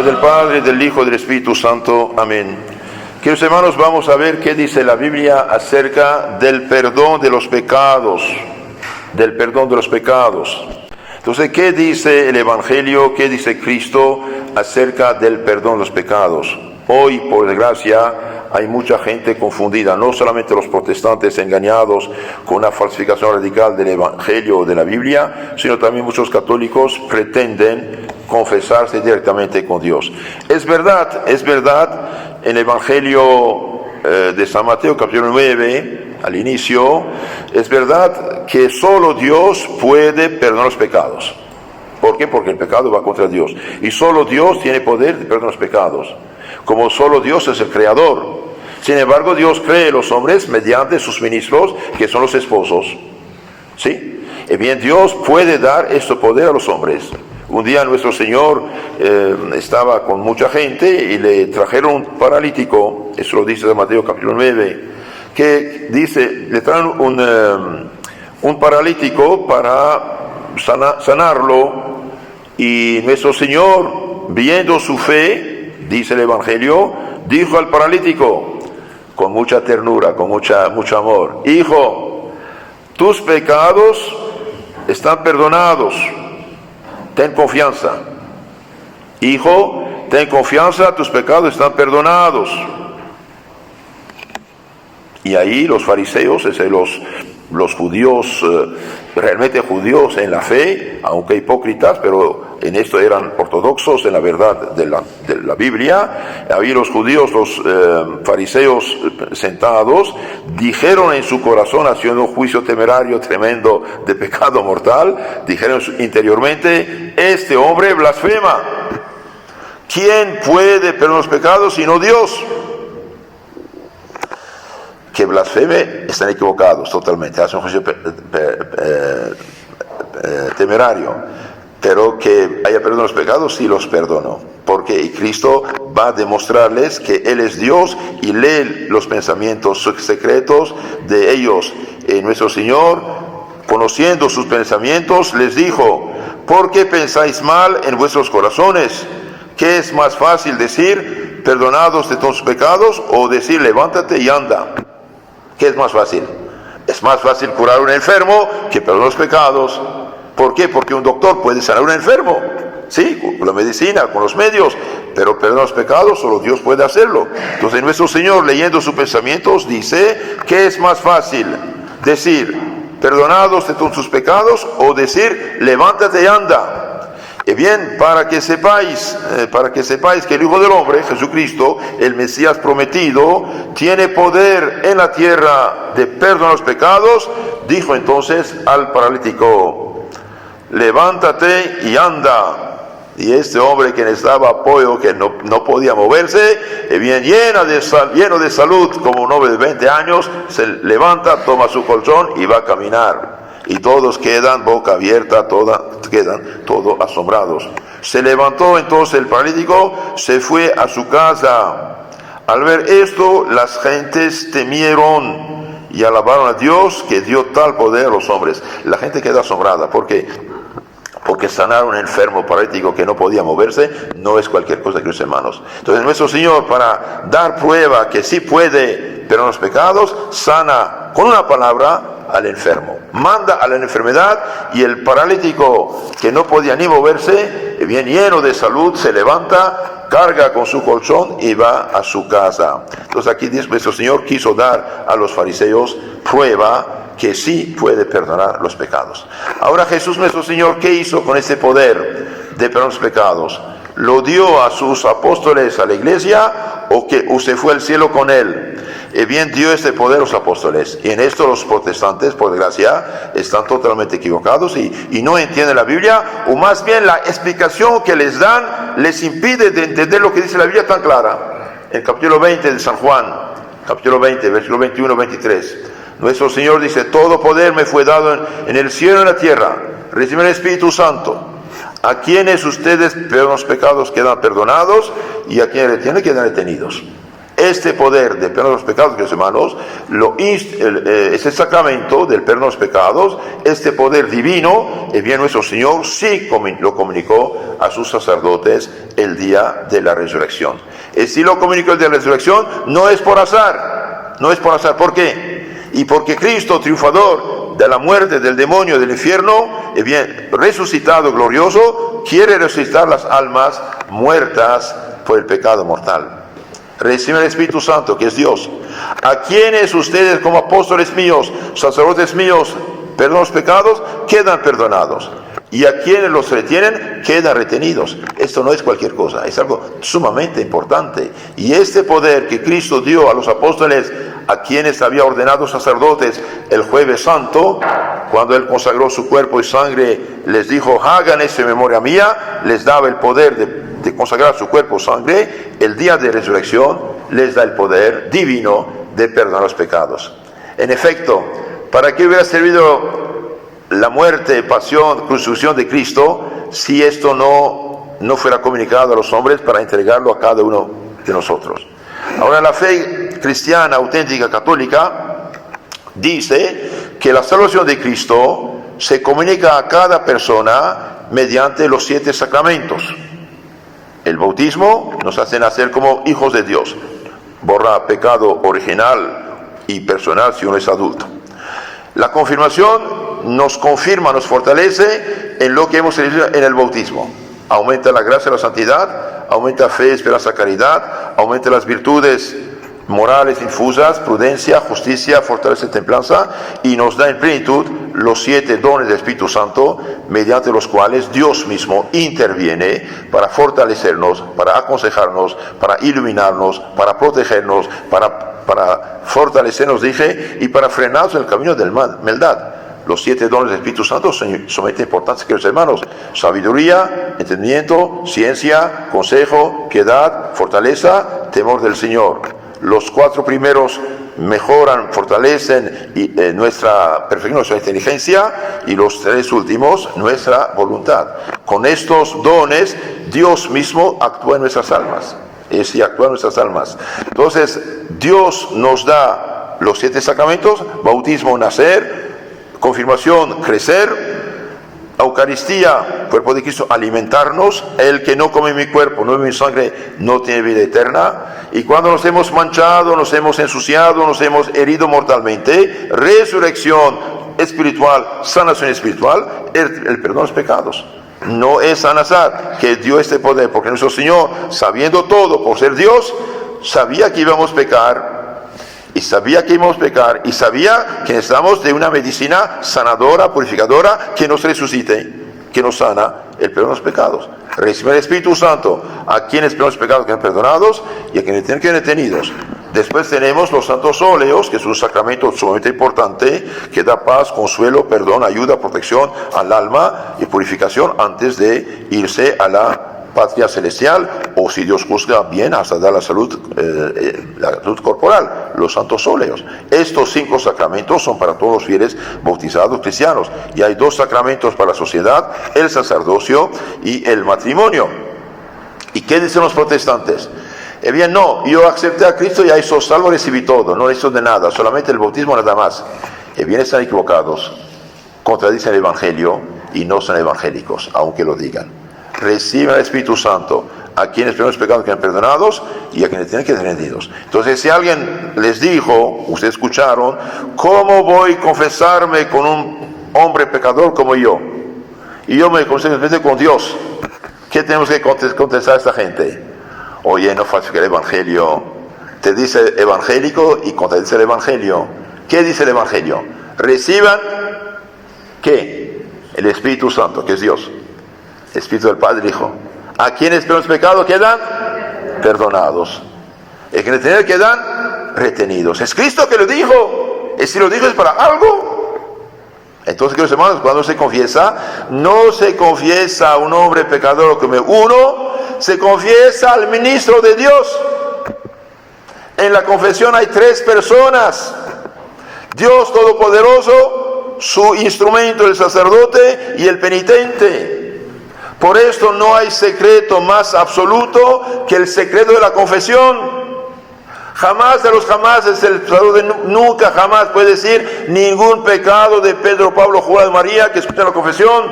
nombre del Padre, del Hijo y del Espíritu Santo. Amén. Queridos hermanos, vamos a ver qué dice la Biblia acerca del perdón de los pecados. Del perdón de los pecados. Entonces, ¿qué dice el Evangelio? ¿Qué dice Cristo acerca del perdón de los pecados? Hoy, por desgracia, hay mucha gente confundida, no solamente los protestantes engañados con una falsificación radical del Evangelio o de la Biblia, sino también muchos católicos pretenden confesarse directamente con Dios. Es verdad, en el Evangelio de San Mateo, capítulo 9, al inicio, es verdad que solo Dios puede perdonar los pecados. ¿Por qué? Porque el pecado va contra Dios. Y solo Dios tiene poder de perdonar los pecados. Como solo Dios es el creador. Sin embargo, Dios cree a los hombres mediante sus ministros, que son los esposos. ¿Sí? Y bien, Dios puede dar este poder a los hombres. Un día nuestro Señor estaba con mucha gente y le trajeron un paralítico, eso lo dice San Mateo capítulo 9, que dice, le traen un paralítico para sanarlo, y nuestro Señor, viendo su fe, dice el Evangelio, dijo al paralítico, con mucha ternura, con mucho amor, hijo, tus pecados están perdonados, ten confianza. Hijo, ten confianza, tus pecados están perdonados. Y ahí los fariseos, los judíos, realmente judíos en la fe, aunque hipócritas, pero en esto eran ortodoxos en la verdad de la Biblia. Ahí los judíos, los fariseos sentados, dijeron en su corazón, haciendo un juicio temerario tremendo de pecado mortal, dijeron interiormente, este hombre blasfema. ¿Quién puede perdonar los pecados sino Dios? Que blasfeme, están equivocados totalmente, hacen un juicio temerario, pero que haya perdonado los pecados, sí los perdonó, porque Cristo va a demostrarles que Él es Dios y lee los pensamientos secretos de ellos. Nuestro Señor, conociendo sus pensamientos, les dijo, ¿por qué pensáis mal en vuestros corazones? ¿Qué es más fácil decir, perdonados de todos tus pecados, o decir, levántate y anda? ¿Qué es más fácil? Es más fácil curar a un enfermo que perdonar los pecados. ¿Por qué? Porque un doctor puede sanar a un enfermo, ¿sí? Con la medicina, con los medios, pero perdonar los pecados solo Dios puede hacerlo. Entonces nuestro Señor, leyendo sus pensamientos, dice, ¿qué es más fácil? Decir, perdonados de todos tus pecados, o decir, levántate y anda. Y bien, para que sepáis que el Hijo del Hombre, Jesucristo, el Mesías prometido, tiene poder en la tierra de perdonar los pecados, dijo entonces al paralítico, levántate y anda. Y este hombre que necesitaba apoyo, que no podía moverse, y bien lleno de salud, como un hombre de 20 años, se levanta, toma su colchón y va a caminar. Y todos quedan boca abierta, quedan todos asombrados. Se levantó entonces el paralítico, se fue a su casa. Al ver esto, las gentes temieron y alabaron a Dios que dio tal poder a los hombres. La gente queda asombrada, porque sanar a un enfermo paralítico que no podía moverse no es cualquier cosa, queridos hermanos. Entonces nuestro Señor, para dar prueba que sí puede perdonar los pecados, sana con una palabra al enfermo, manda a la enfermedad, y el paralítico que no podía ni moverse, bien lleno de salud, se levanta, carga con su colchón y va a su casa. Entonces aquí nuestro Señor quiso dar a los fariseos prueba que sí puede perdonar los pecados. Ahora Jesús nuestro Señor, ¿qué hizo con ese poder de perdonar los pecados? ¿Lo dio a sus apóstoles, a la iglesia, o se fue al cielo con él? Bien, dio este poder a los apóstoles. Y en esto los protestantes, por desgracia, están totalmente equivocados y no entienden la Biblia, o más bien la explicación que les dan les impide de entender lo que dice la Biblia tan clara. En el capítulo 20 de San Juan, capítulo 20, versículo 21-23, nuestro Señor dice, todo poder me fue dado en el cielo y en la tierra. Reciben el Espíritu Santo. A quienes ustedes perdonan los pecados quedan perdonados, y a quienes retienen quedan retenidos. Este poder de perdón de los pecados, queridos hermanos, ese sacramento del perdón de los pecados, este poder divino, bien nuestro Señor sí lo comunicó a sus sacerdotes el día de la resurrección. Y si lo comunicó el día de la resurrección, no es por azar. No es por azar. ¿Por qué? Y porque Cristo, triunfador de la muerte, del demonio, del infierno, bien resucitado, glorioso, quiere resucitar las almas muertas por el pecado mortal. Reciben el Espíritu Santo, que es Dios. A quienes ustedes, como apóstoles míos, sacerdotes míos, perdonan los pecados, quedan perdonados. Y a quienes los retienen, quedan retenidos. Esto no es cualquier cosa, es algo sumamente importante. Y este poder que Cristo dio a los apóstoles, a quienes había ordenado sacerdotes el Jueves Santo, cuando Él consagró su cuerpo y sangre, les dijo, hagan esto en memoria mía, les daba el poder de consagrar su cuerpo y sangre. El día de resurrección les da el poder divino de perdonar los pecados. En efecto, ¿para qué hubiera servido la muerte, pasión, crucifixión de Cristo si esto no fuera comunicado a los hombres para entregarlo a cada uno de nosotros? Ahora, la fe cristiana auténtica católica dice que la salvación de Cristo se comunica a cada persona mediante los 7 sacramentos. El bautismo nos hace nacer como hijos de Dios, borra pecado original y personal si uno es adulto. La confirmación nos confirma, nos fortalece en lo que hemos recibido en el bautismo. Aumenta la gracia y la santidad, aumenta fe, esperanza, caridad, aumenta las virtudes morales infusas, prudencia, justicia, fortaleza y templanza, y nos da en plenitud los 7 dones del Espíritu Santo, mediante los cuales Dios mismo interviene para fortalecernos, para aconsejarnos, para iluminarnos, para protegernos, para fortalecernos, dije, y para frenarnos en el camino de la maldad. Los 7 dones del Espíritu Santo son sumamente importantes, queridos hermanos: sabiduría, entendimiento, ciencia, consejo, piedad, fortaleza, temor del Señor. Los 4 primeros mejoran, fortalecen nuestra perfección, nuestra inteligencia, y los 3 últimos, nuestra voluntad. Con estos dones, Dios mismo actúa en nuestras almas. Actúa en nuestras almas. Entonces, Dios nos da los 7 sacramentos: bautismo, nacer; confirmación, crecer; Eucaristía, cuerpo de Cristo, alimentarnos. El que no come mi cuerpo, no bebe mi sangre, no tiene vida eterna. Y cuando nos hemos manchado, nos hemos ensuciado, nos hemos herido mortalmente, resurrección espiritual, sanación espiritual, el perdón de los pecados. No es al azar que dio este poder, porque nuestro Señor, sabiendo todo por ser Dios, sabía que íbamos a pecar, y sabía que íbamos a pecar, y sabía que necesitamos de una medicina sanadora, purificadora, que nos resucite, que nos sana el perdón de los pecados. Recibe el Espíritu Santo a quienes perdonan los pecados quedan perdonados, y a quienes tienen que detenidos. Después tenemos los santos óleos, que es un sacramento sumamente importante, que da paz, consuelo, perdón, ayuda, protección al alma y purificación antes de irse a la patria celestial, o si Dios juzga bien, hasta dar la salud corporal, los santos óleos. Estos 5 sacramentos son para todos los fieles bautizados cristianos, y hay 2 sacramentos para la sociedad: el sacerdocio y el matrimonio. ¿Y qué dicen los protestantes? Bien, no, yo acepté a Cristo y ahí soy salvo, recibí todo, no necesito de nada, solamente el bautismo nada más. Bien, están equivocados, contradicen el Evangelio y no son evangélicos, aunque lo digan. Reciben el Espíritu Santo a quienes perdonan los pecados quedan perdonados, y a quienes tienen que ser rendidos. Entonces, si alguien les dijo, ustedes escucharon, ¿cómo voy a confesarme con un hombre pecador como yo? Y yo me confieso con Dios. ¿Qué tenemos que contestar a esta gente? Oye, no falsifica el Evangelio. Te dice evangélico y contradice el Evangelio. ¿Qué dice el Evangelio? Reciban, ¿qué? El Espíritu Santo, que es Dios. Espíritu del Padre y Hijo. A quienes perdonan los pecados quedan perdonados. El que retener quedan retenidos. Es Cristo que lo dijo. Si lo dijo es para algo. Entonces, queridos hermanos, cuando se confiesa, no se confiesa a un hombre pecador como uno, se confiesa al ministro de Dios. En la confesión hay 3 personas: Dios Todopoderoso, su instrumento, el sacerdote, y el penitente. Por esto no hay secreto más absoluto que el secreto de la confesión. Jamás de los jamases el sacerdote nunca jamás puede decir ningún pecado de Pedro, Pablo, Juan, María que escuchan la confesión.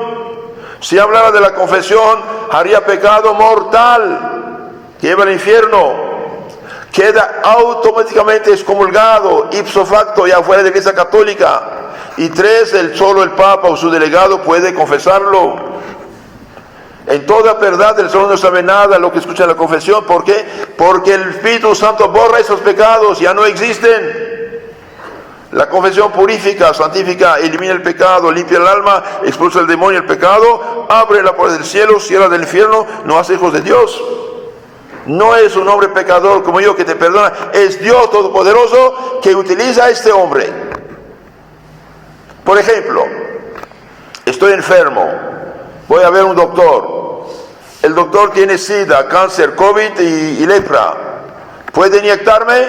Si hablara de la confesión, haría pecado mortal, lleva al infierno, queda automáticamente excomulgado, ipso facto, ya fuera de la Iglesia Católica. Y 3, solo el Papa o su delegado puede confesarlo. En toda verdad el Señor no sabe nada lo que escucha en la confesión. ¿Por qué? Porque el Espíritu Santo borra esos pecados, ya no existen. La confesión purifica, santifica, elimina el pecado, limpia el alma, expulsa el demonio, el pecado, abre la puerta del cielo, cierra del infierno, no hace hijos de Dios. No es un hombre pecador como yo que te perdona, es Dios Todopoderoso que utiliza a este hombre. Por ejemplo, estoy enfermo, voy a ver un doctor. El doctor tiene SIDA, cáncer, COVID y lepra. ¿Puede inyectarme?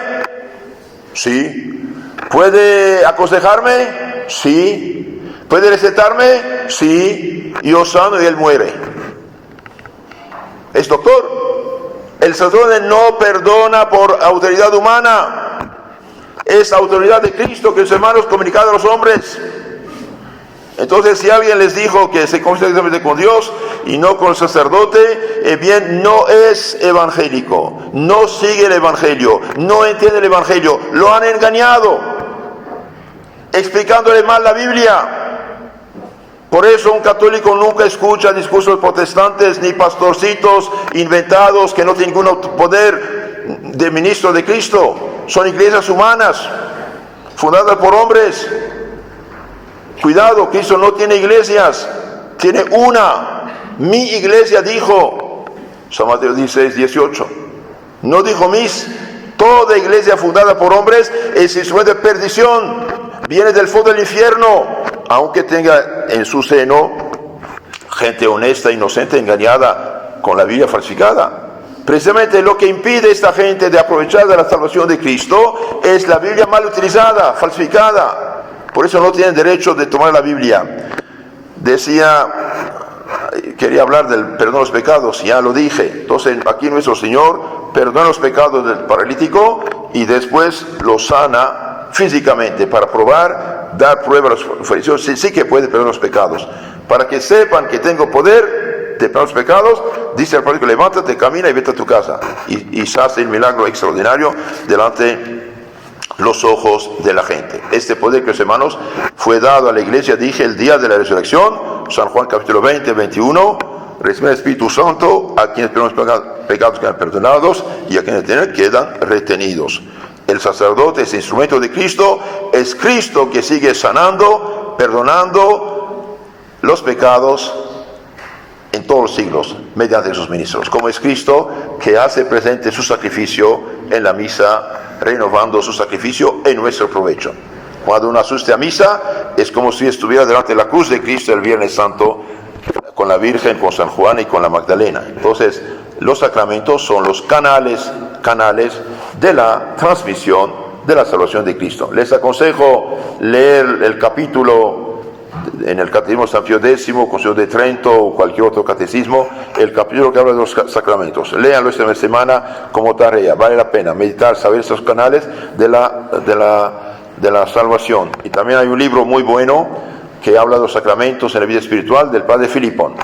Sí. ¿Puede aconsejarme? Sí. ¿Puede recetarme? Sí. Yo sano y él muere. Es doctor. El sacerdote no perdona por autoridad humana. Es autoridad de Cristo que los hermanos comunicaron a los hombres. Entonces, si alguien les dijo que se confiesa directamente con Dios y no con el sacerdote, bien, no es evangélico, no sigue el evangelio, no entiende el evangelio, lo han engañado, explicándole mal la Biblia. Por eso un católico nunca escucha discursos protestantes ni pastorcitos inventados que no tienen ningún poder de ministro de Cristo. Son iglesias humanas, fundadas por hombres. Cuidado, Cristo no tiene iglesias, tiene una. Mi iglesia dijo, San Mateo 16, 18. No dijo mis. Toda iglesia fundada por hombres es instrumento de perdición, viene del fondo del infierno, aunque tenga en su seno gente honesta, inocente, engañada con la Biblia falsificada. Precisamente lo que impide a esta gente de aprovechar de la salvación de Cristo es la Biblia mal utilizada, falsificada. Por eso no tienen derecho de tomar la Biblia. Quería hablar del perdón de los pecados, ya lo dije. Entonces aquí nuestro Señor perdona los pecados del paralítico y después lo sana físicamente para probar, dar prueba a los fariseos. Sí que puede perdonar los pecados. Para que sepan que tengo poder de perdonar los pecados, dice al paralítico, levántate, camina y vete a tu casa. Y se hace el milagro extraordinario delante los ojos de la gente. Este poder, que los hermanos, fue dado a la iglesia, dije, el día de la resurrección, San Juan capítulo 20, 21, recibe el Espíritu Santo, a quienes los pecados quedan perdonados y a quienes tienen quedan retenidos. El sacerdote es instrumento de Cristo, es Cristo que sigue sanando, perdonando los pecados en todos los siglos, mediante sus ministros, como es Cristo que hace presente su sacrificio en la misa, renovando su sacrificio en nuestro provecho. Cuando uno asiste a misa, es como si estuviera delante de la cruz de Cristo el Viernes Santo, con la Virgen, con San Juan y con la Magdalena. Entonces, los sacramentos son los canales de la transmisión de la salvación de Cristo. Les aconsejo leer el capítulo en el Catecismo San Pío X, Concilio de Trento o cualquier otro catecismo, el capítulo que habla de los sacramentos. Léanlo esta semana como tarea, vale la pena meditar, saber esos canales de la salvación. Y también hay un libro muy bueno que habla de los sacramentos en la vida espiritual del padre Filipón.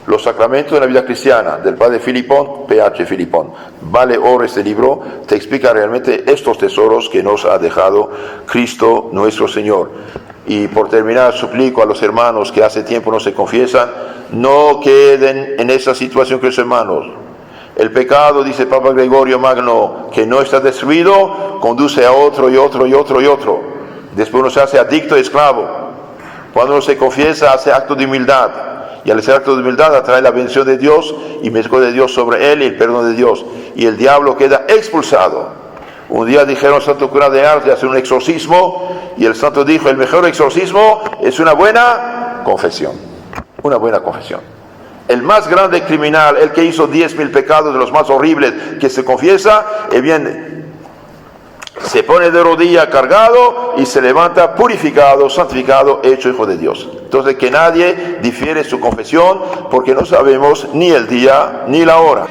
Los sacramentos en la vida cristiana del padre Filipón, P.H. Filipón. Vale oro este libro, te explica realmente estos tesoros que nos ha dejado Cristo nuestro Señor. Y por terminar, suplico a los hermanos que hace tiempo no se confiesan, no queden en esa situación que los hermanos. El pecado, dice Papa Gregorio Magno, que no está destruido, conduce a otro y otro y otro y otro. Después uno se hace adicto y esclavo. Cuando uno se confiesa, hace acto de humildad. Y al hacer acto de humildad atrae la bendición de Dios y misericordia de Dios sobre él y el perdón de Dios. Y el diablo queda expulsado. Un día dijeron al santo cura de Ars de hacer un exorcismo y el santo dijo, el mejor exorcismo es una buena confesión. Una buena confesión. El más grande criminal, el que hizo 10,000 pecados de los más horribles, que se confiesa, bien, se pone de rodilla cargado y se levanta purificado, santificado, hecho hijo de Dios. Entonces que nadie difiere su confesión porque no sabemos ni el día ni la hora.